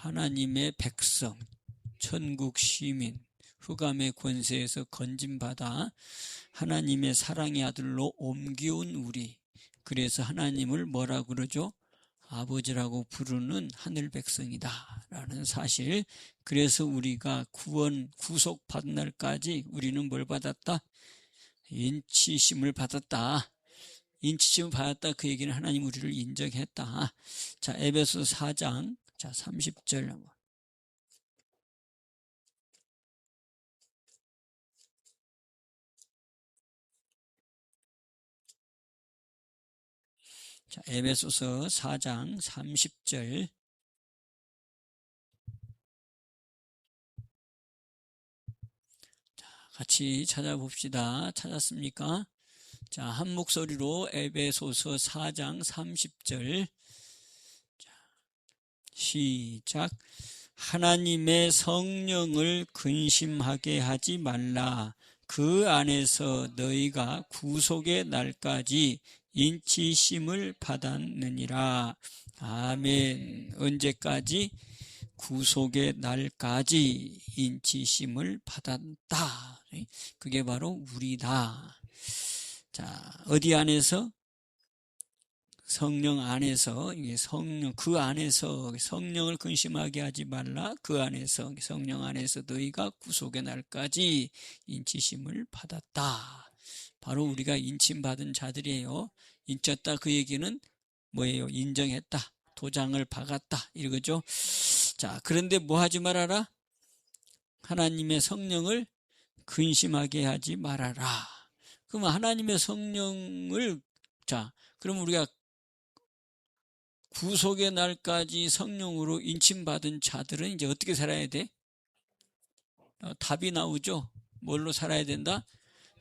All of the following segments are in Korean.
하나님의 백성, 천국 시민, 흑암의 권세에서 건짐받아 하나님의 사랑의 아들로 옮겨온 우리, 그래서 하나님을 뭐라 그러죠? 아버지라고 부르는 하늘 백성이다 라는 사실. 그래서 우리가 구속받은 날까지 우리는 뭘 받았다? 인치심을 받았다. 인치심을 받았다, 그 얘기는 하나님 우리를 인정했다. 자, 에베소서 4장 30절 한번. 자, 에베소서 4장 30절. 자, 같이 찾아봅시다. 찾았습니까? 자, 한 목소리로 에베소서 4장 30절. 자, 시작. 하나님의 성령을 근심하게 하지 말라. 그 안에서 너희가 구속의 날까지 인치심을 받았느니라. 아멘. 언제까지? 구속의 날까지 인치심을 받았다. 그게 바로 우리다. 자, 어디 안에서? 성령 안에서. 이게 성령, 그 안에서 성령을 근심하게 하지 말라. 그 안에서, 성령 안에서 너희가 구속의 날까지 인치심을 받았다. 바로 우리가 인침받은 자들이에요. 인쳤다, 그 얘기는 뭐예요? 인정했다, 도장을 박았다, 이거죠. 자, 그런데 뭐 하지 말아라? 하나님의 성령을 근심하게 하지 말아라. 그럼 하나님의 성령을, 자, 그럼 우리가 구속의 날까지 성령으로 인침받은 자들은 이제 어떻게 살아야 돼? 답이 나오죠. 뭘로 살아야 된다?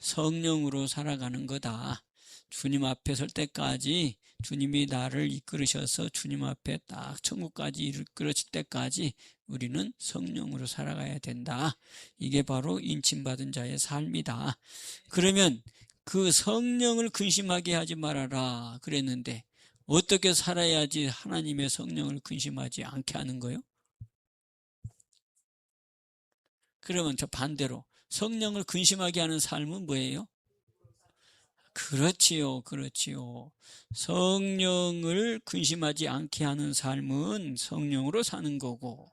성령으로 살아가는 거다. 주님 앞에 설 때까지, 주님이 나를 이끌으셔서 주님 앞에 딱 천국까지 이끌어질 때까지 우리는 성령으로 살아가야 된다. 이게 바로 인침받은 자의 삶이다. 그러면 그 성령을 근심하게 하지 말아라 그랬는데 어떻게 살아야지 하나님의 성령을 근심하지 않게 하는 거예요? 그러면 저 반대로 성령을 근심하게 하는 삶은 뭐예요? 그렇지요. 성령을 근심하지 않게 하는 삶은 성령으로 사는 거고,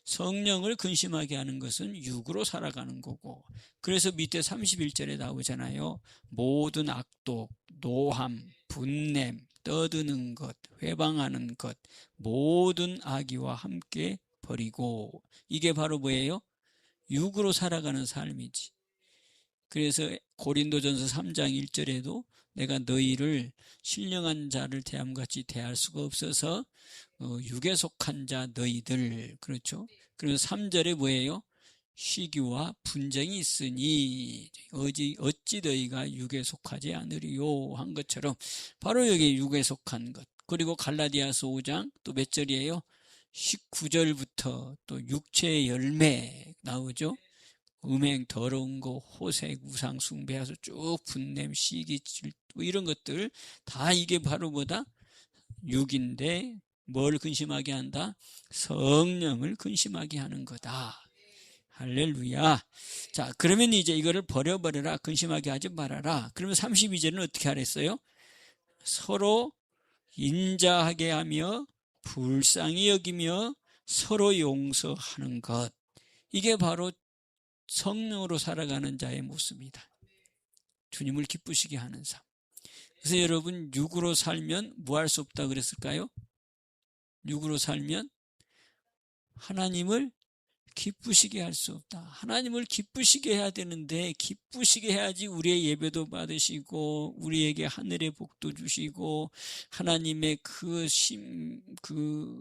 성령을 근심하게 하는 것은 육으로 살아가는 거고. 그래서 밑에 31절에 나오잖아요. 모든 악독, 노함, 분냄, 떠드는 것, 회방하는 것, 모든 악의와 함께 버리고. 이게 바로 뭐예요? 육으로 살아가는 삶이지. 그래서 고린도전서 3장 1절에도 내가 너희를 신령한 자를 대함같이 대할 수가 없어서 육에 속한 자 너희들, 그렇죠? 그래서 3절에 뭐예요? 시기와 분쟁이 있으니 어찌 너희가 육에 속하지 않으리요 한 것처럼 바로 여기 육에 속한 것. 그리고 갈라디아서 5장 또 몇 절이에요? 19절부터 또 육체의 열매 나오죠? 음행, 더러운 거, 호색, 우상 숭배해서 쭉 분냄, 시기, 질투 이런 것들 다 이게 바로 뭐다? 육인데 뭘 근심하게 한다? 성령을 근심하게 하는 거다. 할렐루야. 자, 그러면 이제 이거를 버려버려라. 근심하게 하지 말아라. 그러면 32절은 어떻게 하랬어요? 서로 인자하게 하며 불쌍히 여기며 서로 용서하는 것. 이게 바로 성령으로 살아가는 자의 모습이다. 주님을 기쁘시게 하는 삶. 그래서 여러분, 육으로 살면 뭐 할 수 없다 그랬을까요? 육으로 살면 하나님을 기쁘시게 할 수 없다. 하나님을 기쁘시게 해야 되는데, 기쁘시게 해야지 우리의 예배도 받으시고 우리에게 하늘의 복도 주시고 하나님의 그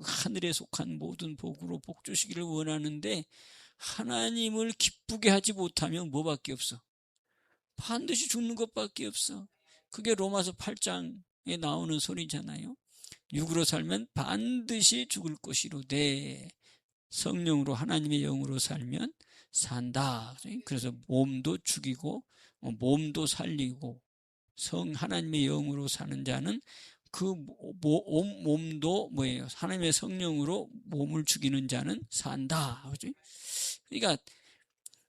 하늘에 속한 모든 복으로 복 주시기를 원하는데, 하나님을 기쁘게 하지 못하면 뭐밖에 없어? 반드시 죽는 것밖에 없어. 그게 로마서 8장에 나오는 소리잖아요. 육으로 살면 반드시 죽을 것이로되 성령으로 하나님의 영으로 살면 산다. 그래서 몸도 죽이고 몸도 살리고 하나님의 영으로 사는 자는 그 몸도 뭐예요? 하나님의 성령으로 몸을 죽이는 자는 산다. 그죠? 그러니까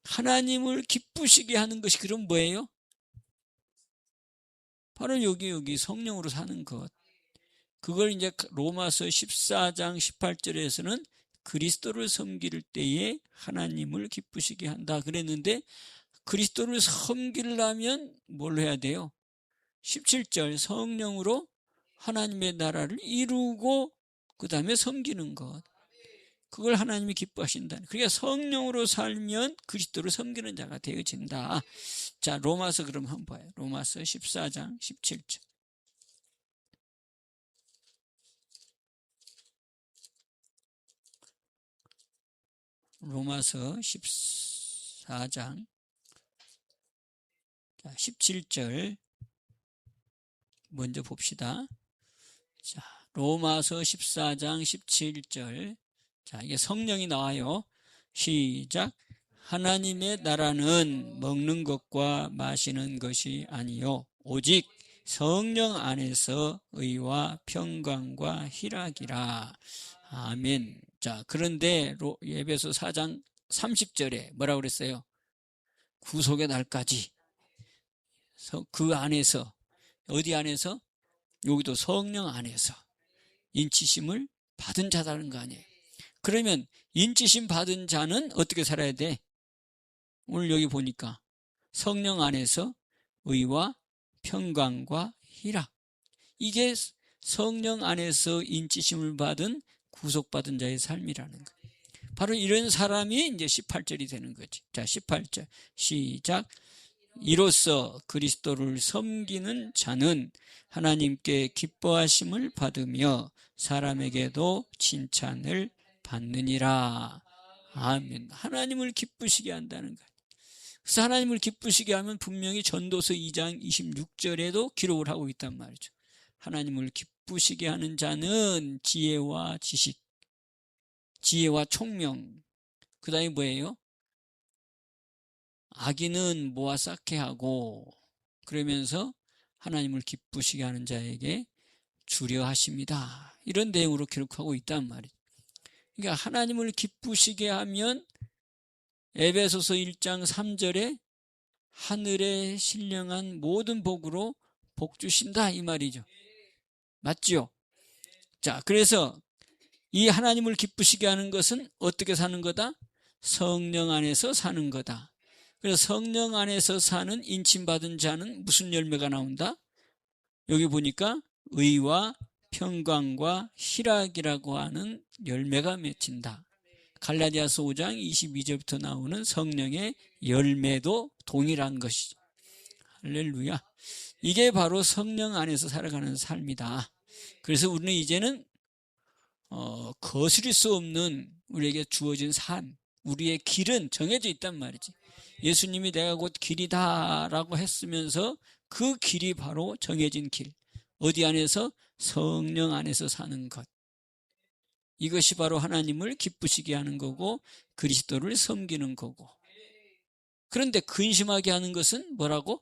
하나님을 기쁘시게 하는 것이 그럼 뭐예요? 바로 여기 성령으로 사는 것. 그걸 이제 로마서 14장 18절에서는 그리스도를 섬길 때에 하나님을 기쁘시게 한다 그랬는데, 그리스도를 섬기려면 뭘 해야 돼요? 17절 성령으로 하나님의 나라를 이루고 그 다음에 섬기는 것. 그걸 하나님이 기뻐하신다. 그러니까 성령으로 살면 그리스도를 섬기는 자가 되어진다. 자, 로마서 그럼 한번 봐요. 로마서 14장 17절. 로마서 14장 17절 먼저 봅시다. 자, 로마서 14장 17절. 자, 이게 성령이 나와요. 시작. 하나님의 나라는 먹는 것과 마시는 것이 아니요 오직 성령 안에서 의와 평강과 희락이라. 아멘. 자, 그런데 에베소 4장 30절에 뭐라고 그랬어요? 구속의 날까지 그 안에서, 어디 안에서? 여기도 성령 안에서 인치심을 받은 자라는 거 아니에요. 그러면 인치심 받은 자는 어떻게 살아야 돼? 오늘 여기 보니까 성령 안에서 의와 평강과 희락. 이게 성령 안에서 인치심을 받은 구속받은 자의 삶이라는 거예요. 바로 이런 사람이 이제 18절이 되는 거지. 자, 18절 시작. 이로써 그리스도를 섬기는 자는 하나님께 기뻐하심을 받으며 사람에게도 칭찬을 받느니라. 아멘. 하나님을 기쁘시게 한다는 거예요. 그래서 하나님을 기쁘시게 하면 분명히 전도서 2장 26절에도 기록을 하고 있단 말이죠. 하나님을 기쁘시게 하는 자는 지혜와 지식, 지혜와 총명, 그 다음에 뭐예요? 악인은 모아 쌓게 하고, 그러면서 하나님을 기쁘시게 하는 자에게 주려 하십니다. 이런 내용으로 기록하고 있단 말이죠. 그러니까 하나님을 기쁘시게 하면 에베소서 1장 3절에 하늘에 신령한 모든 복으로 복 주신다 이 말이죠. 맞죠? 자, 그래서 이 하나님을 기쁘시게 하는 것은 어떻게 사는 거다? 성령 안에서 사는 거다. 그래서 성령 안에서 사는 인침받은 자는 무슨 열매가 나온다? 여기 보니까 의와 평강과 희락이라고 하는 열매가 맺힌다. 갈라디아서 5장 22절부터 나오는 성령의 열매도 동일한 것이죠. 할렐루야. 이게 바로 성령 안에서 살아가는 삶이다. 그래서 우리는 이제는 거스릴 수 없는 우리에게 주어진 삶, 우리의 길은 정해져 있단 말이지. 예수님이 내가 곧 길이다 라고 했으면서 그 길이 바로 정해진 길. 어디 안에서? 성령 안에서 사는 것. 이것이 바로 하나님을 기쁘시게 하는 거고 그리스도를 섬기는 거고. 그런데 근심하게 하는 것은 뭐라고?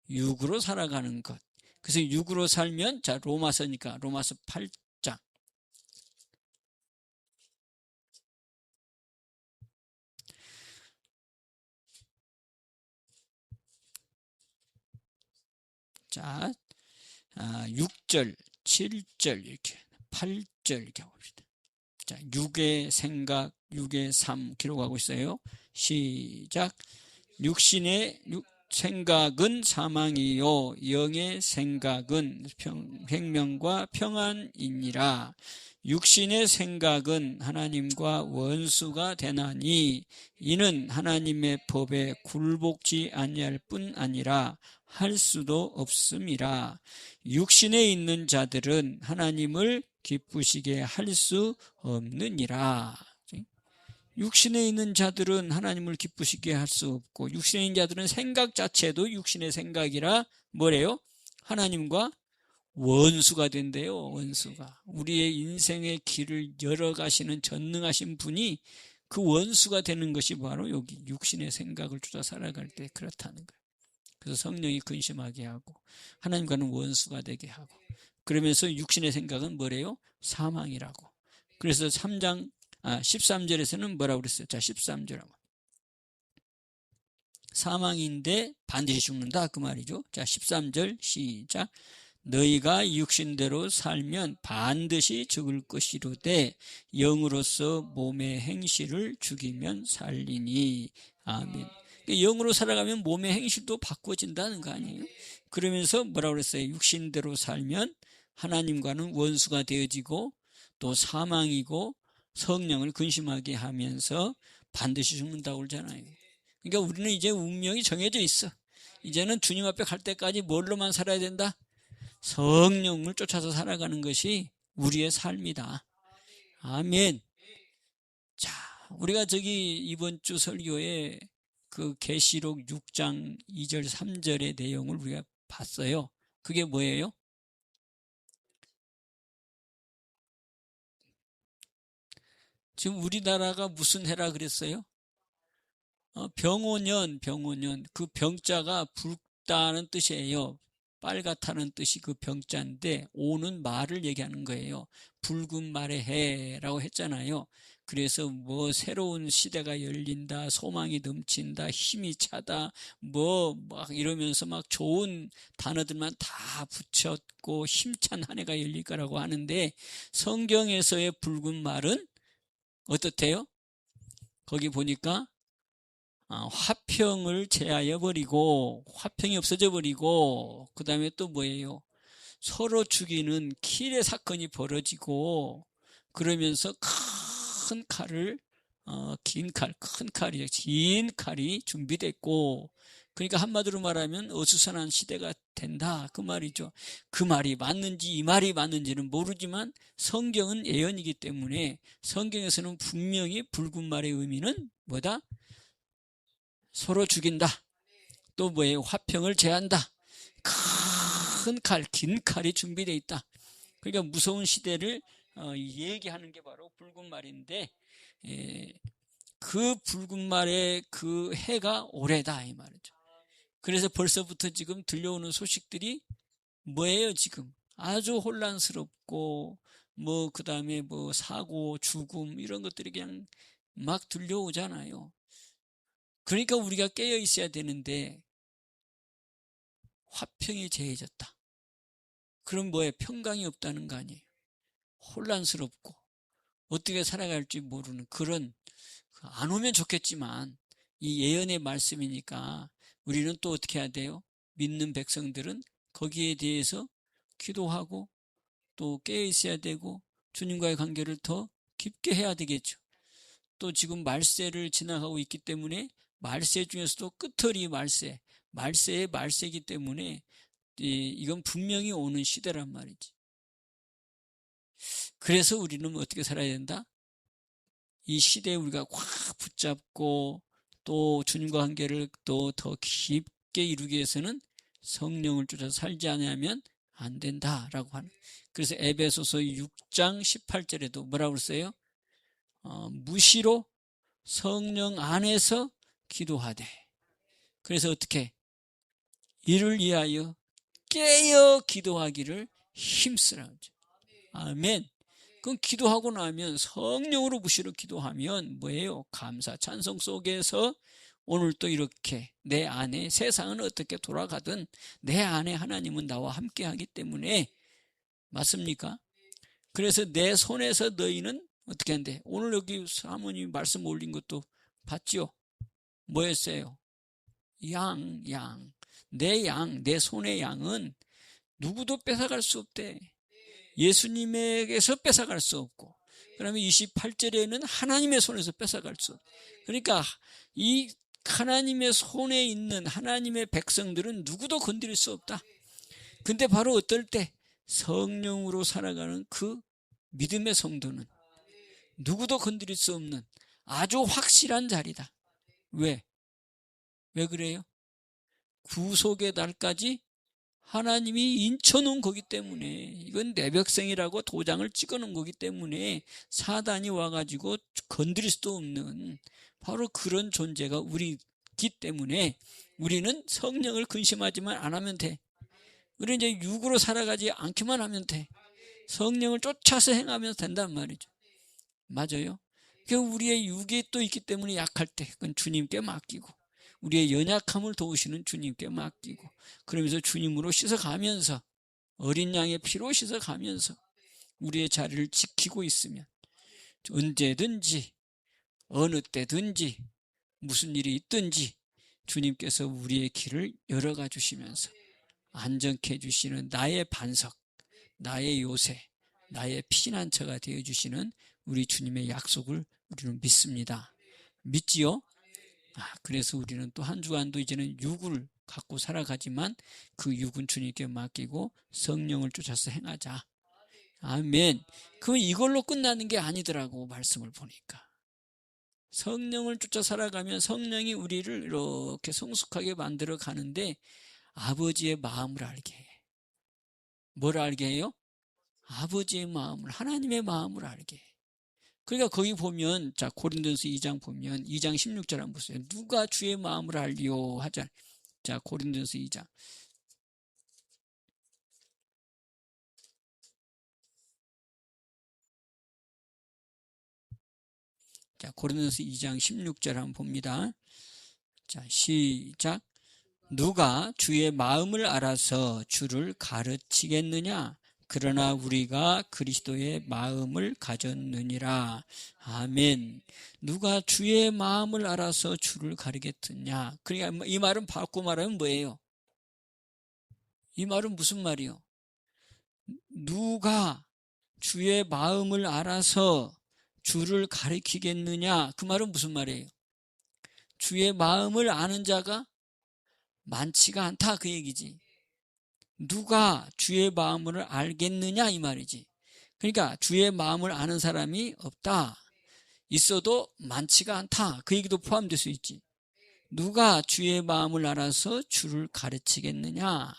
육으로 살아가는 것. 그래서 육으로 살면, 자, 로마서니까 로마서 8장. 자, 6절, 7절 이렇게, 8절 이렇게 봅시다. 자, 육의 생각, 육의 삶 기록하고 있어요. 시작. 육신의 생각은 사망이요 영의 생각은 생명과 평안이니라. 육신의 생각은 하나님과 원수가 되나니 이는 하나님의 법에 굴복지 아니할 뿐 아니라 할 수도 없음이라. 육신에 있는 자들은 하나님을 기쁘시게 할 수 없느니라. 육신에 있는 자들은 하나님을 기쁘시게 할 수 없고, 육신에 있는 자들은 생각 자체도 육신의 생각이라 뭐래요? 하나님과 원수가 된대요. 원수가. 우리의 인생의 길을 열어가시는 전능하신 분이 그 원수가 되는 것이 바로 여기 육신의 생각을 쫓아 살아갈 때 그렇다는 거예요. 그래서 성령이 근심하게 하고 하나님과는 원수가 되게 하고 그러면서 육신의 생각은 뭐래요? 사망이라고. 그래서 13절에서는 뭐라고 그랬어요? 자, 13절. 사망인데 반드시 죽는다. 그 말이죠. 자, 13절 시작. 너희가 육신대로 살면 반드시 죽을 것이로되 영으로서 몸의 행실을 죽이면 살리니. 아멘. 영으로 살아가면 몸의 행실도 바꿔진다는 거 아니에요? 그러면서 뭐라고 그랬어요? 육신대로 살면 하나님과는 원수가 되어지고 또 사망이고 성령을 근심하게 하면서 반드시 죽는다고 그러잖아요. 그러니까 우리는 이제 운명이 정해져 있어. 이제는 주님 앞에 갈 때까지 뭘로만 살아야 된다? 성령을 쫓아서 살아가는 것이 우리의 삶이다. 아멘. 자, 우리가 이번 주 설교에 그 계시록 6장 2절 3절의 내용을 우리가 봤어요. 그게 뭐예요? 지금 우리나라가 무슨 해라 그랬어요? 병오년. 그 병자가 붉다는 뜻이에요. 빨갛다는 뜻이 그 병자인데 오는 말을 얘기하는 거예요. 붉은 말의 해라고 했잖아요. 그래서 뭐 새로운 시대가 열린다, 소망이 넘친다, 힘이 차다, 뭐 막 이러면서 막 좋은 단어들만 다 붙였고 힘찬 한 해가 열릴 거라고 하는데 성경에서의 붉은 말은 어떻대요? 거기 보니까 화평을 제하여 버리고 화평이 없어져 버리고 그 다음에 또 뭐예요? 서로 죽이는 kil의 사건이 벌어지고 그러면서 큰 칼을 긴 칼이 준비됐고 그러니까 한마디로 말하면 어수선한 시대가 된다 그 말이죠. 그 말이 맞는지 이 말이 맞는지는 모르지만 성경은 예언이기 때문에 성경에서는 분명히 붉은 말의 의미는 뭐다? 서로 죽인다. 또 뭐예요? 화평을 제한다. 큰 칼, 긴 칼이 준비되어 있다. 그러니까 무서운 시대를 얘기하는 게 바로 붉은 말인데 그 붉은 말의 그 해가 올해다 이 말이죠. 그래서 벌써부터 지금 들려오는 소식들이 뭐예요? 지금 아주 혼란스럽고 뭐 그다음에 뭐 사고, 죽음 이런 것들이 그냥 막 들려오잖아요. 그러니까 우리가 깨어 있어야 되는데 화평이 제해졌다. 그럼 뭐예요? 평강이 없다는 거 아니에요? 혼란스럽고 어떻게 살아갈지 모르는 그런 안 오면 좋겠지만 이 예언의 말씀이니까 우리는 또 어떻게 해야 돼요? 믿는 백성들은 거기에 대해서 기도하고 또 깨어 있어야 되고 주님과의 관계를 더 깊게 해야 되겠죠. 또 지금 말세를 지나가고 있기 때문에 말세 중에서도 끝털이 말세의 말세이기 때문에 이건 분명히 오는 시대란 말이지. 그래서 우리는 어떻게 살아야 된다? 이 시대에 우리가 확 붙잡고 또 주님과 관계를 또 더 깊게 이루기 위해서는 성령을 쫓아서 살지 않으면 안 된다라고 하는. 그래서 에베소서 6장 18절에도 뭐라고 그랬어요? 무시로 성령 안에서 기도하되. 그래서 어떻게? 이를 위하여 깨어 기도하기를 힘쓰라고. 아멘. 그럼 기도하고 나면 성령으로 무시로 기도하면 뭐예요? 감사 찬송 속에서 오늘 또 이렇게 내 안에 세상은 어떻게 돌아가든 내 안에 하나님은 나와 함께 하기 때문에 맞습니까? 그래서 내 손에서 너희는 어떻게 한대? 오늘 여기 사모님이 말씀 올린 것도 봤죠? 뭐였어요? 양. 내 손의 양은 누구도 뺏어갈 수 없대. 예수님에게서 뺏어갈 수 없고, 그다음에 28절에는 하나님의 손에서 뺏어갈 수 없고. 그러니까 이 하나님의 손에 있는 하나님의 백성들은 누구도 건드릴 수 없다. 근데 바로 어떨 때 성령으로 살아가는 그 믿음의 성도는 누구도 건드릴 수 없는 아주 확실한 자리다. 왜 그래요? 구속의 날까지 하나님이 인쳐놓은 거기 때문에 이건 내 백성이라고 도장을 찍어놓은 거기 때문에 사단이 와가지고 건드릴 수도 없는 바로 그런 존재가 우리기 때문에 우리는 성령을 근심하지만 안 하면 돼. 우리 이제 육으로 살아가지 않기만 하면 돼. 성령을 쫓아서 행하면 된단 말이죠. 맞아요. 그 우리의 육이 또 있기 때문에 약할 때 그건 주님께 맡기고, 우리의 연약함을 도우시는 주님께 맡기고, 그러면서 주님으로 씻어가면서, 어린 양의 피로 씻어가면서 우리의 자리를 지키고 있으면 언제든지 어느 때든지 무슨 일이 있든지 주님께서 우리의 길을 열어가 주시면서 안정케 해주시는 나의 반석, 나의 요새, 나의 피난처가 되어주시는 우리 주님의 약속을 우리는 믿습니다. 믿지요? 그래서 우리는 또 한 주간도 이제는 육을 갖고 살아가지만 그 육은 주님께 맡기고 성령을 쫓아서 행하자. 아멘. 그럼 이걸로 끝나는 게 아니더라고, 말씀을 보니까. 성령을 쫓아 살아가면 성령이 우리를 이렇게 성숙하게 만들어 가는데 아버지의 마음을 알게 해. 뭘 알게 해요? 아버지의 마음을, 하나님의 마음을 알게 해. 그러니까 거기 보면, 자, 고린도전서 2장 보면 2장 16절 한번 보세요. 누가 주의 마음을 알리요 하잖아요. 자, 고린도전서 2장. 자, 고린도전서 2장 16절 한번 봅니다. 자, 시작. 누가 주의 마음을 알아서 주를 가르치겠느냐? 그러나 우리가 그리스도의 마음을 가졌느니라. 아멘. 누가 주의 마음을 알아서 주를 가르치겠느냐? 그러니까 이 말은 바꿔 말하면 뭐예요? 이 말은 무슨 말이요? 누가 주의 마음을 알아서 주를 가르치겠느냐? 그 말은 무슨 말이에요? 주의 마음을 아는 자가 많지가 않다, 그 얘기지. 누가 주의 마음을 알겠느냐, 이 말이지. 그러니까 주의 마음을 아는 사람이 없다. 있어도 많지가 않다. 그 얘기도 포함될 수 있지. 누가 주의 마음을 알아서 주를 가르치겠느냐.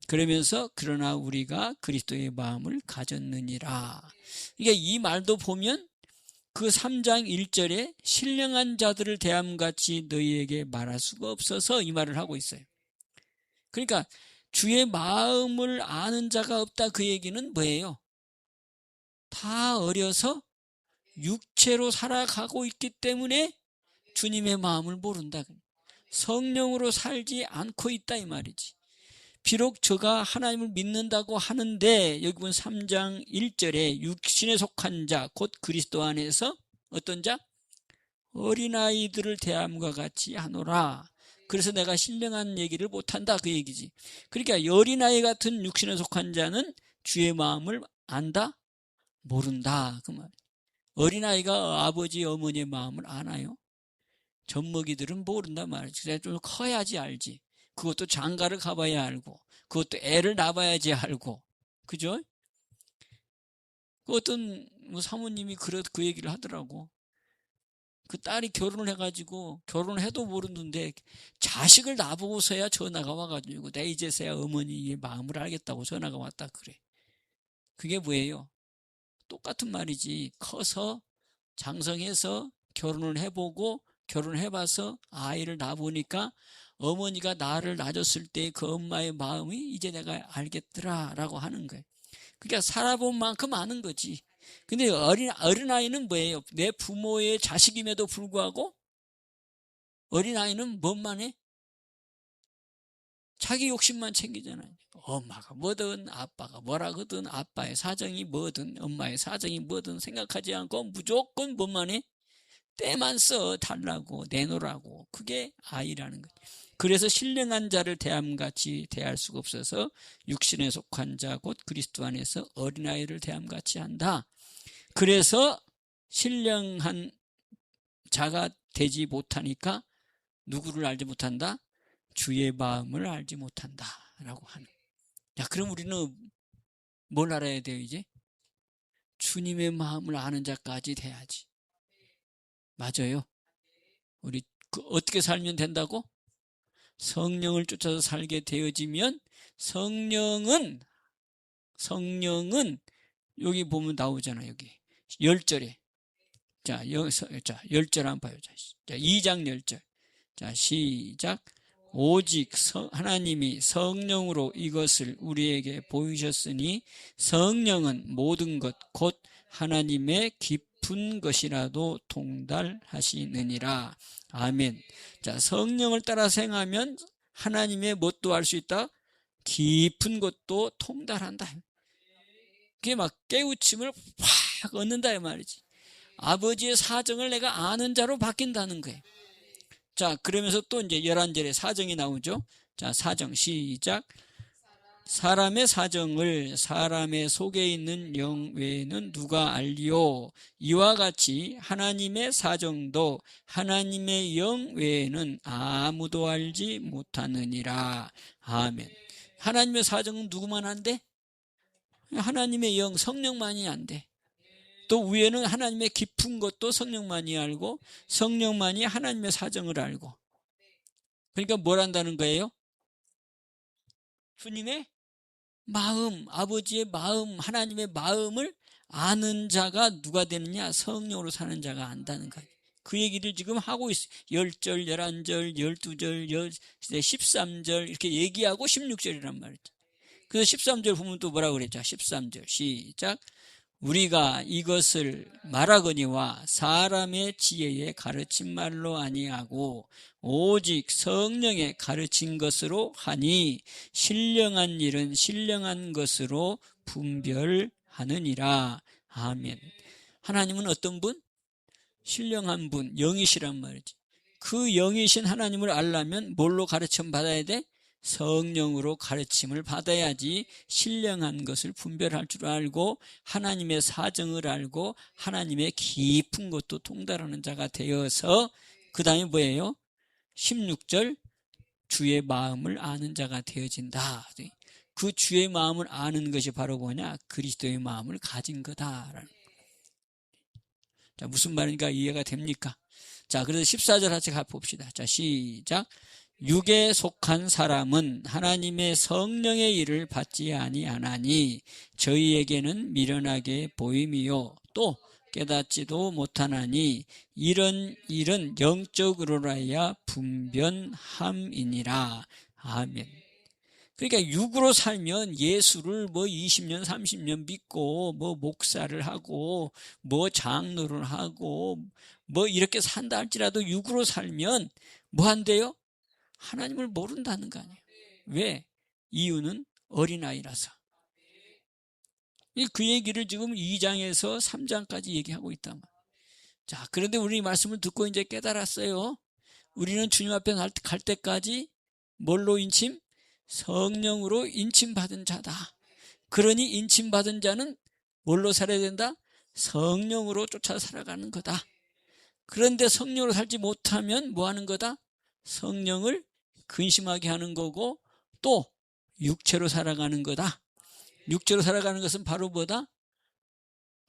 그러면서 그러나 우리가 그리스도의 마음을 가졌느니라. 그러니까 이 말도 보면 그 3장 1절에 신령한 자들을 대함같이 너희에게 말할 수가 없어서 이 말을 하고 있어요. 그러니까 주의 마음을 아는 자가 없다, 그 얘기는 뭐예요? 다 어려서 육체로 살아가고 있기 때문에 주님의 마음을 모른다. 성령으로 살지 않고 있다, 이 말이지. 비록 저가 하나님을 믿는다고 하는데 여기 보면 3장 1절에 육신에 속한 자 곧 그리스도 안에서 어떤 자? 어린아이들을 대함과 같이 하노라. 그래서 내가 신령한 얘기를 못한다, 그 얘기지. 그러니까 어린아이 같은 육신에 속한 자는 주의 마음을 안다? 모른다, 그 말. 어린아이가 아버지 어머니의 마음을 아나요? 젖먹이들은 모른단 말이지. 좀 커야지 알지. 그것도 장가를 가봐야 알고, 그것도 애를 낳아야지 알고, 그죠? 그 어떤 사모님이 그 얘기를 하더라고. 그 딸이 결혼을 해가지고, 결혼을 해도 모르는데 자식을 낳아보고서야 전화가 와가지고 내 이제서야 어머니의 마음을 알겠다고 전화가 왔다 그래. 그게 뭐예요? 똑같은 말이지. 커서 장성해서 결혼을 해보고 결혼을 해봐서 아이를 낳아보니까 어머니가 나를 낳았을 때 그 엄마의 마음이 이제 내가 알겠더라 라고 하는 거예요. 그러니까 살아본 만큼 아는 거지. 근데 어린아이는 뭐예요? 내 부모의 자식임에도 불구하고 어린아이는 뭔만 해? 자기 욕심만 챙기잖아요. 엄마가 뭐든 아빠가 뭐라거든 아빠의 사정이 뭐든 엄마의 사정이 뭐든 생각하지 않고 무조건 뭔만 해? 때만 써 달라고 내놓으라고. 그게 아이라는 거죠. 그래서 신령한 자를 대함같이 대할 수가 없어서 육신에 속한 자 곧 그리스도 안에서 어린아이를 대함같이 한다. 그래서 신령한 자가 되지 못하니까 누구를 알지 못한다? 주의 마음을 알지 못한다라고 하는. 야, 그럼 우리는 뭘 알아야 돼요, 이제? 주님의 마음을 아는 자까지 돼야지. 맞아요. 우리 어떻게 살면 된다고? 성령을 쫓아서 살게 되어지면 성령은 여기 보면 나오잖아, 여기 10절에. 자, 여기서 자, 10절 한번 봐요. 자, 2장 10절. 자, 시작. 오직 하나님이 성령으로 이것을 우리에게 보이셨으니 성령은 모든 것 곧 하나님의 깊은 것이라도 통달하시느니라. 아멘. 자, 성령을 따라 생하면 하나님의 뭣도 알 수 있다? 깊은 것도 통달한다. 그게 막 깨우침을 확 얻는다 이 말이지. 아버지의 사정을 내가 아는 자로 바뀐다는 거예요. 자, 그러면서 또 이제 11절에 사정이 나오죠. 자, 사정 시작. 사람의 사정을 사람의 속에 있는 영 외에는 누가 알리요? 이와 같이 하나님의 사정도 하나님의 영 외에는 아무도 알지 못하느니라. 아멘. 하나님의 사정은 누구만 안대? 하나님의 영, 성령만이 안돼. 또 위에는 하나님의 깊은 것도 성령만이 알고 성령만이 하나님의 사정을 알고. 그러니까 뭘 안다는 거예요? 주님의 마음, 아버지의 마음, 하나님의 마음을 아는 자가 누가 되느냐? 성령으로 사는 자가 안다는 거예요. 그 얘기를 지금 하고 있어요. 10절, 11절, 12절, 13절 이렇게 얘기하고 16절이란 말이죠. 그래서 13절 보면 또 뭐라고 그랬죠? 13절 시작. 우리가 이것을 말하거니와 사람의 지혜에 가르친 말로 아니하고 오직 성령에 가르친 것으로 하니 신령한 일은 신령한 것으로 분별하느니라. 아멘. 하나님은 어떤 분? 신령한 분, 영이시란 말이지. 그 영이신 하나님을 알려면 뭘로 가르침 받아야 돼? 성령으로 가르침을 받아야지 신령한 것을 분별할 줄 알고 하나님의 사정을 알고 하나님의 깊은 것도 통달하는 자가 되어서 그 다음에 뭐예요? 16절 주의 마음을 아는 자가 되어진다. 그 주의 마음을 아는 것이 바로 뭐냐? 그리스도의 마음을 가진 거다. 자, 무슨 말인가 이해가 됩니까? 자, 그래서 14절 같이 봅시다. 자, 시작. 육에 속한 사람은 하나님의 성령의 일을 받지 아니하나니 저희에게는 미련하게 보임이요 또 깨닫지도 못하나니 이런 일은 영적으로라야 분변함이니라. 아멘. 그러니까 육으로 살면 예수를 뭐 20년 30년 믿고 뭐 목사를 하고 뭐 장로를 하고 뭐 이렇게 산다 할지라도 육으로 살면 뭐 한대요? 하나님을 모른다는 거 아니에요. 왜? 이유는 어린아이라서. 그 얘기를 지금 2장에서 3장까지 얘기하고 있단 말이에요. 자, 그런데 우리 이 말씀을 듣고 이제 깨달았어요. 우리는 주님 앞에 갈 때까지 뭘로 인침? 성령으로 인침받은 자다. 그러니 인침받은 자는 뭘로 살아야 된다? 성령으로 쫓아 살아가는 거다. 그런데 성령으로 살지 못하면 뭐 하는 거다? 성령을 근심하게 하는 거고 또 육체로 살아가는 거다. 육체로 살아가는 것은 바로 뭐다?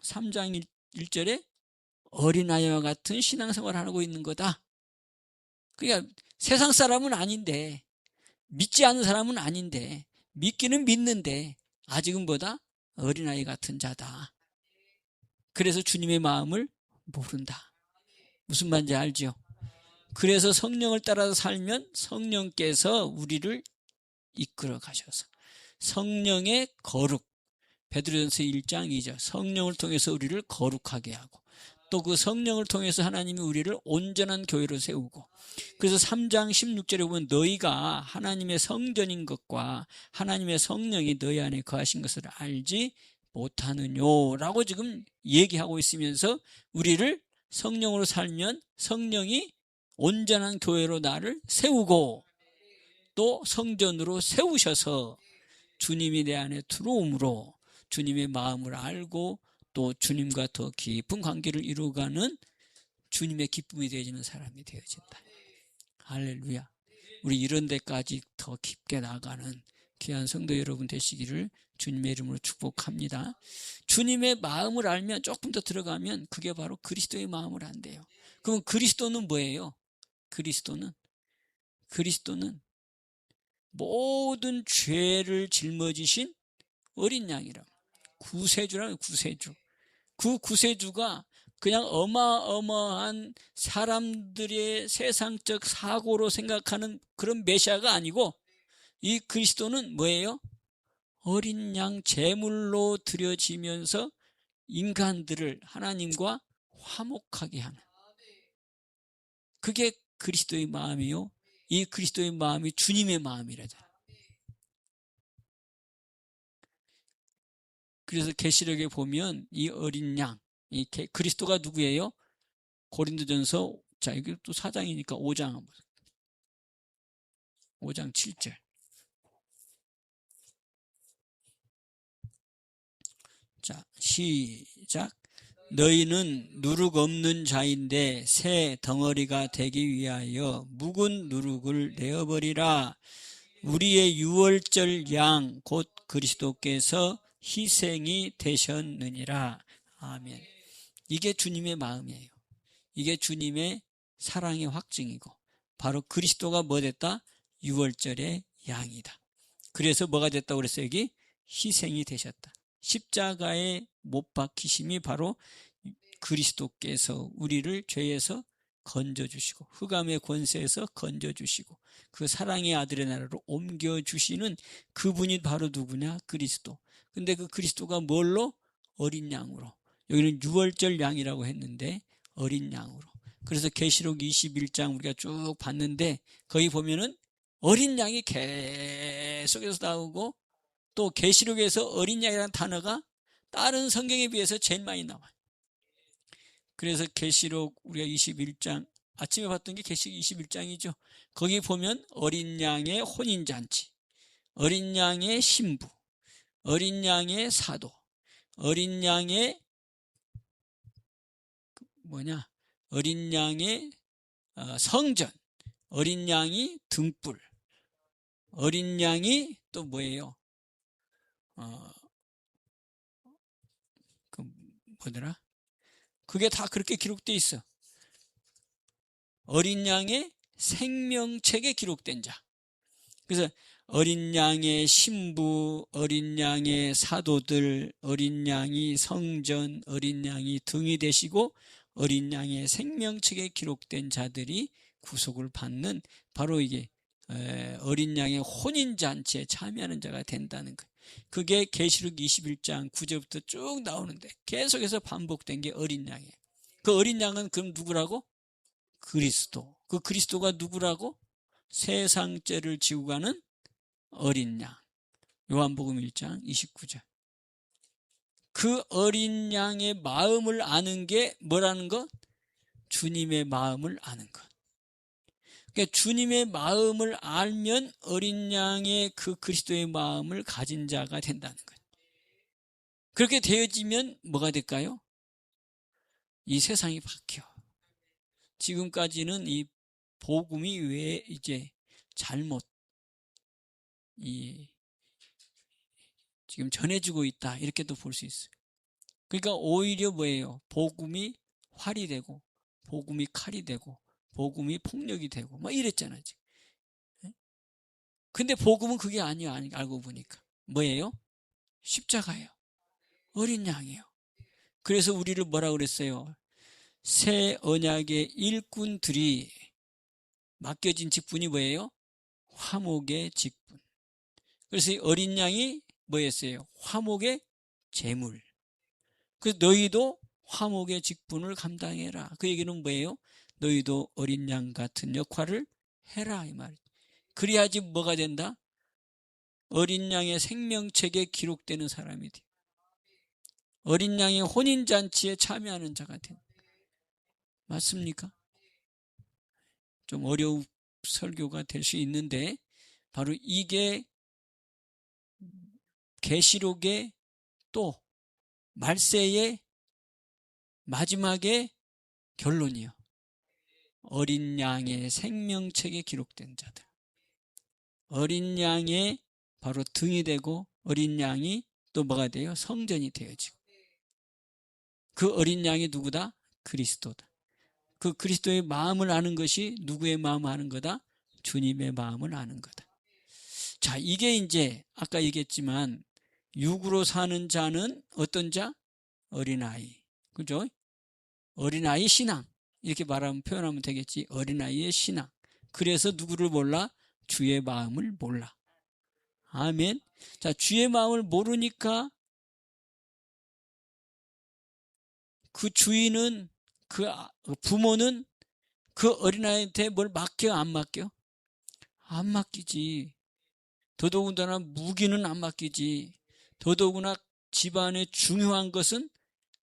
3장 1절에 어린아이와 같은 신앙생활을 하고 있는 거다. 그러니까 세상 사람은 아닌데 믿지 않는 사람은 아닌데 믿기는 믿는데 아직은 뭐다? 어린아이 같은 자다. 그래서 주님의 마음을 모른다. 무슨 말인지 알죠? 그래서 성령을 따라서 살면 성령께서 우리를 이끌어 가셔서 성령의 거룩, 베드로전서 1장 2절 성령을 통해서 우리를 거룩하게 하고 또 그 성령을 통해서 하나님이 우리를 온전한 교회로 세우고 그래서 3장 16절에 보면 너희가 하나님의 성전인 것과 하나님의 성령이 너희 안에 거하신 것을 알지 못하느뇨라고 지금 얘기하고 있으면서 우리를 성령으로 살면 성령이 온전한 교회로 나를 세우고 또 성전으로 세우셔서 주님이 내 안에 들어옴으로 주님의 마음을 알고 또 주님과 더 깊은 관계를 이루어가는 주님의 기쁨이 되어지는 사람이 되어진다. 할렐루야. 우리 이런 데까지 더 깊게 나가는 귀한 성도 여러분 되시기를 주님의 이름으로 축복합니다. 주님의 마음을 알면 조금 더 들어가면 그게 바로 그리스도의 마음을 안대요. 그럼 그리스도는 뭐예요? 그리스도는 모든 죄를 짊어지신 어린 양이라 구세주라는 구세주. 그 구세주가 그냥 어마어마한 사람들의 세상적 사고로 생각하는 그런 메시아가 아니고, 이 그리스도는 뭐예요? 어린 양 제물로 드려지면서 인간들을 하나님과 화목하게 하는, 그게 그리스도의 마음이요, 이 그리스도의 마음이 주님의 마음이라잖아요. 그래서 계시록에 보면 이 어린 양, 이 그리스도가 누구예요? 고린도전서, 자, 이게 또 4장이니까 5장 한번, 5장 7절. 자, 시작. 너희는 누룩 없는 자인데 새 덩어리가 되기 위하여 묵은 누룩을 내어버리라. 우리의 유월절 양 곧 그리스도께서 희생이 되셨느니라. 아멘. 이게 주님의 마음이에요. 이게 주님의 사랑의 확증이고, 바로 그리스도가 뭐 됐다? 유월절의 양이다. 그래서 뭐가 됐다고 그랬어요? 여기 희생이 되셨다. 십자가에 못 박히심이 바로 그리스도께서 우리를 죄에서 건져주시고 흑암의 권세에서 건져주시고 그 사랑의 아들의 나라로 옮겨주시는 그분이 바로 누구냐? 그리스도. 근데 그 그리스도가 뭘로? 어린 양으로. 여기는 유월절 양이라고 했는데 어린 양으로. 그래서 계시록 21장 우리가 쭉 봤는데 거기 보면은 어린 양이 계속해서 나오고, 또 계시록에서 어린 양이라는 단어가 다른 성경에 비해서 제일 많이 나와요. 그래서 계시록 우리가 21장, 아침에 봤던 게 계시록 21장이죠. 거기 보면 어린 양의 혼인잔치, 어린 양의 신부, 어린 양의 사도, 어린 양의 어린 양의 성전, 어린 양이 등불, 어린 양이 또 뭐예요? 뭐더라? 그게 다 그렇게 기록되어 있어. 어린 양의 생명책에 기록된 자. 그래서 어린 양의 신부, 어린 양의 사도들, 어린 양이 성전, 어린 양이 등이 되시고 어린 양의 생명책에 기록된 자들이 구속을 받는, 바로 이게 어린 양의 혼인잔치에 참여하는 자가 된다는 거예요. 그게 계시록 21장 9절부터 쭉 나오는데 계속해서 반복된 게 어린 양이에요. 그 어린 양은 그럼 누구라고? 그리스도. 그 그리스도가 누구라고? 세상 죄를 지고 가는 어린 양. 요한복음 1장 29절. 그 어린 양의 마음을 아는 게 뭐라는 것? 주님의 마음을 아는 것. 그러니까 주님의 마음을 알면 어린 양의 그 그리스도의 마음을 가진 자가 된다는 거예요. 그렇게 되어지면 뭐가 될까요? 이 세상이 바뀌어. 지금까지는 이 복음이 왜 이제 잘못 지금 전해지고 있다, 이렇게도 볼 수 있어요. 그러니까 오히려 뭐예요? 복음이 활이 되고 복음이 칼이 되고 복음이 폭력이 되고 막 이랬잖아요 지금. 근데 복음은 그게 아니에요. 알고 보니까 뭐예요? 십자가예요. 어린 양이에요. 그래서 우리를 뭐라 그랬어요? 새 언약의 일꾼들이 맡겨진 직분이 뭐예요? 화목의 직분. 그래서 이 어린 양이 뭐였어요? 화목의 제물. 그래서 너희도 화목의 직분을 감당해라. 그 얘기는 뭐예요? 너희도 어린 양 같은 역할을 해라, 이 말이죠. 그래야지 뭐가 된다? 어린 양의 생명책에 기록되는 사람이 돼. 어린 양의 혼인잔치에 참여하는 자가 돼. 맞습니까? 좀 어려운 설교가 될 수 있는데 바로 이게 계시록의 또 말세의 마지막의 결론이요. 어린 양의 생명책에 기록된 자들. 어린 양의 바로 등이 되고 어린 양이 또 뭐가 돼요? 성전이 되어지고. 그 어린 양이 누구다? 그리스도다. 그 그리스도의 마음을 아는 것이 누구의 마음을 아는 거다? 주님의 마음을 아는 거다. 자, 이게 이제 아까 얘기했지만 육으로 사는 자는 어떤 자? 어린아이. 그죠? 어린아이 신앙. 이렇게 말하면 표현하면 되겠지. 어린아이의 신앙. 그래서 누구를 몰라? 주의 마음을 몰라. 아멘. 자, 주의 마음을 모르니까 그 주인은, 그 부모는 그 어린아이한테 뭘 맡겨, 안 맡겨? 안 맡기지. 더더군다나 무기는 안 맡기지. 더더구나 집안의 중요한 것은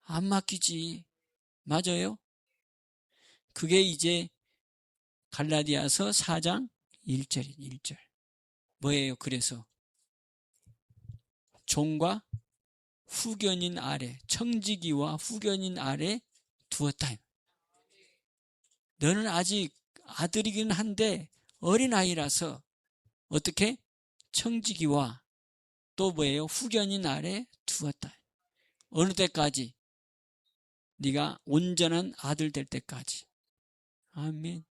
안 맡기지. 맞아요? 그게 이제 갈라디아서 4장 1절인 1절. 뭐예요? 그래서 종과 후견인 아래, 청지기와 후견인 아래 두었다. 너는 아직 아들이긴 한데 어린아이라서 어떻게? 청지기와 또 뭐예요? 후견인 아래 두었다. 어느 때까지? 네가 온전한 아들 될 때까지. 아멘.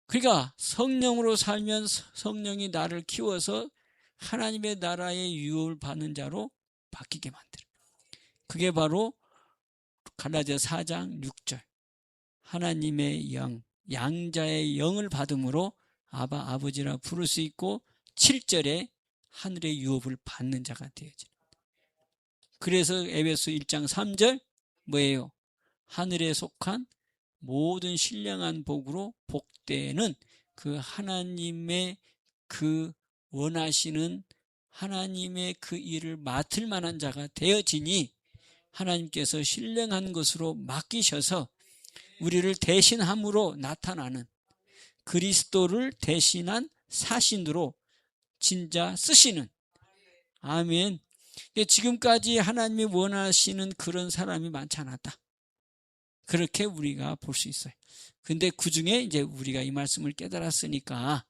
그러니까 성령으로 살면 성령이 나를 키워서 하나님의 나라의 유업을 받는 자로 바뀌게 만들어요. 그게 바로 갈라디아 4장 6절. 하나님의 영, 양자의 영을 받음으로 아바 아버지라 부를 수 있고 7절에 하늘의 유업을 받는 자가 되어져. 그래서 에베소 1장 3절 뭐예요? 하늘에 속한 모든 신령한 복으로 복되는 그 하나님의 그 원하시는 하나님의 그 일을 맡을 만한 자가 되어지니 하나님께서 신령한 것으로 맡기셔서 우리를 대신함으로 나타나는 그리스도를 대신한 사신으로 진짜 쓰시는. 아멘. 지금까지 하나님이 원하시는 그런 사람이 많지 않았다. 그렇게 우리가 볼 수 있어요. 근데 그 중에 이제 우리가 이 말씀을 깨달았으니까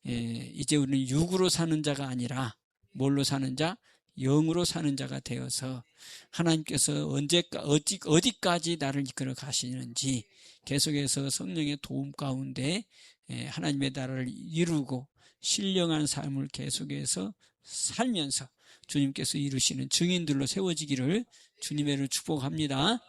이제 우리는 육으로 사는 자가 아니라 뭘로 사는 자? 영으로 사는 자가 되어서 하나님께서 어디까지 나를 이끌어 가시는지 계속해서 성령의 도움 가운데 하나님의 나라를 이루고 신령한 삶을 계속해서 살면서 주님께서 이루시는 증인들로 세워지기를 주님의 이름으로 축복합니다.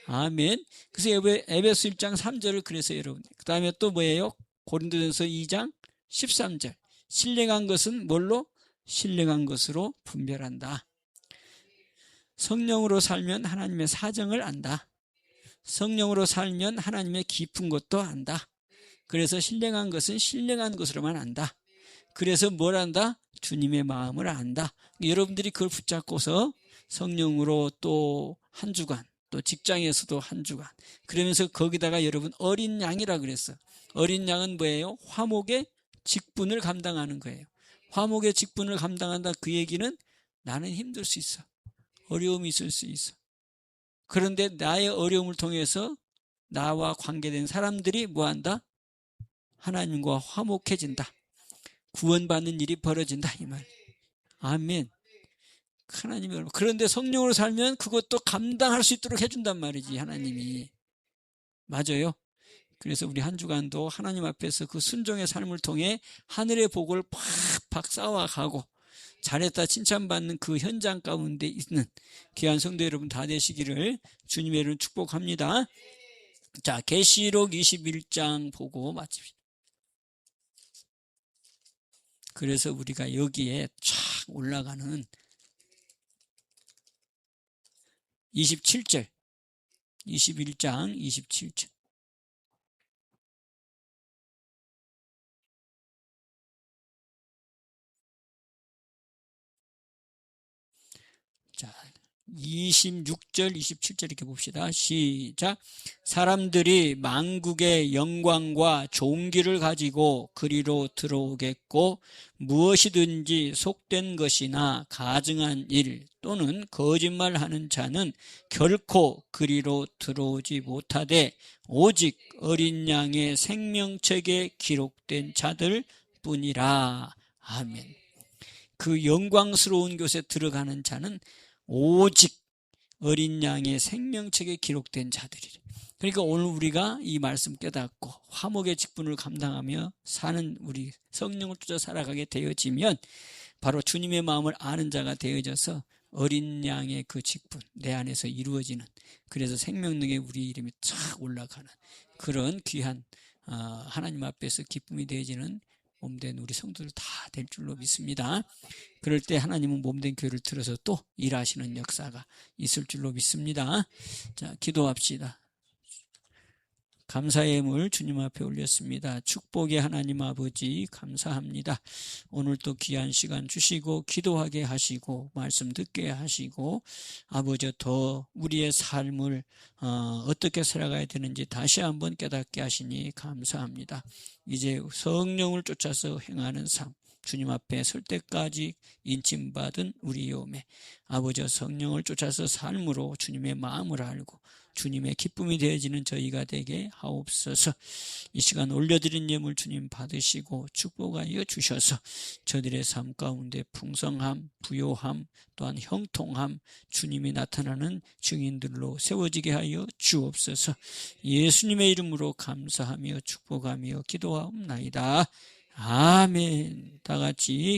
아멘. 그래서 에베소 1장 3절을 그래서 여러분. 그 다음에 또 뭐예요? 고린도전서 2장 13절. 신령한 것은 뭘로? 신령한 것으로 분별한다. 성령으로 살면 하나님의 사정을 안다. 성령으로 살면 하나님의 깊은 것도 안다. 그래서 신령한 것은 신령한 것으로만 안다. 그래서 뭘 안다? 주님의 마음을 안다. 여러분들이 그걸 붙잡고서 성령으로 또 한 주간, 또 직장에서도 한 주간, 그러면서 거기다가 여러분 어린 양이라 그랬어. 어린 양은 뭐예요? 화목의 직분을 감당하는 거예요. 화목의 직분을 감당한다. 그 얘기는 나는 힘들 수 있어. 어려움이 있을 수 있어. 그런데 나의 어려움을 통해서 나와 관계된 사람들이 뭐한다? 하나님과 화목해진다. 구원받는 일이 벌어진다. 이 말. 아멘. 하나님이. 그런데 성령으로 살면 그것도 감당할 수 있도록 해준단 말이지, 하나님이. 맞아요. 그래서 우리 한 주간도 하나님 앞에서 그 순종의 삶을 통해 하늘의 복을 팍팍 쌓아가고 잘했다 칭찬받는 그 현장 가운데 있는 귀한 성도 여러분 다 되시기를 주님의 이름으로 축복합니다. 자, 계시록 21장 보고 마칩시다. 그래서 우리가 여기에 쫙 올라가는 27절, 21장 27절. 자, 26절, 27절 이렇게 봅시다. 시작. 사람들이 만국의 영광과 존귀를 가지고 그리로 들어오겠고 무엇이든지 속된 것이나 가증한 일 또는 거짓말하는 자는 결코 그리로 들어오지 못하되 오직 어린 양의 생명책에 기록된 자들 뿐이라. 아멘. 그 영광스러운 곳에 들어가는 자는 오직 어린 양의 생명책에 기록된 자들이래. 그러니까 오늘 우리가 이 말씀 깨닫고 화목의 직분을 감당하며 사는 우리 성령을 쫓아 살아가게 되어지면 바로 주님의 마음을 아는 자가 되어져서 어린 양의 그 직분 내 안에서 이루어지는, 그래서 생명능에 우리 이름이 쫙 올라가는 그런 귀한 하나님 앞에서 기쁨이 되어지는 몸된 우리 성도들 다 될 줄로 믿습니다. 그럴 때 하나님은 몸된 교회를 틀어서 또 일하시는 역사가 있을 줄로 믿습니다. 자, 기도합시다. 감사의 예물 주님 앞에 올렸습니다. 축복의 하나님 아버지 감사합니다. 오늘 또 귀한 시간 주시고 기도하게 하시고 말씀 듣게 하시고 아버지 더 우리의 삶을 어떻게 살아가야 되는지 다시 한번 깨닫게 하시니 감사합니다. 이제 성령을 쫓아서 행하는 삶, 주님 앞에 설 때까지 인침받은 우리 요매 아버지 성령을 쫓아서 삶으로 주님의 마음을 알고 주님의 기쁨이 되어지는 저희가 되게 하옵소서. 이 시간 올려드린 예물 주님 받으시고 축복하여 주셔서 저들의 삶 가운데 풍성함, 부요함, 또한 형통함, 주님이 나타나는 증인들로 세워지게 하여 주옵소서. 예수님의 이름으로 감사하며 축복하며 기도하옵나이다. 아멘. 다 같이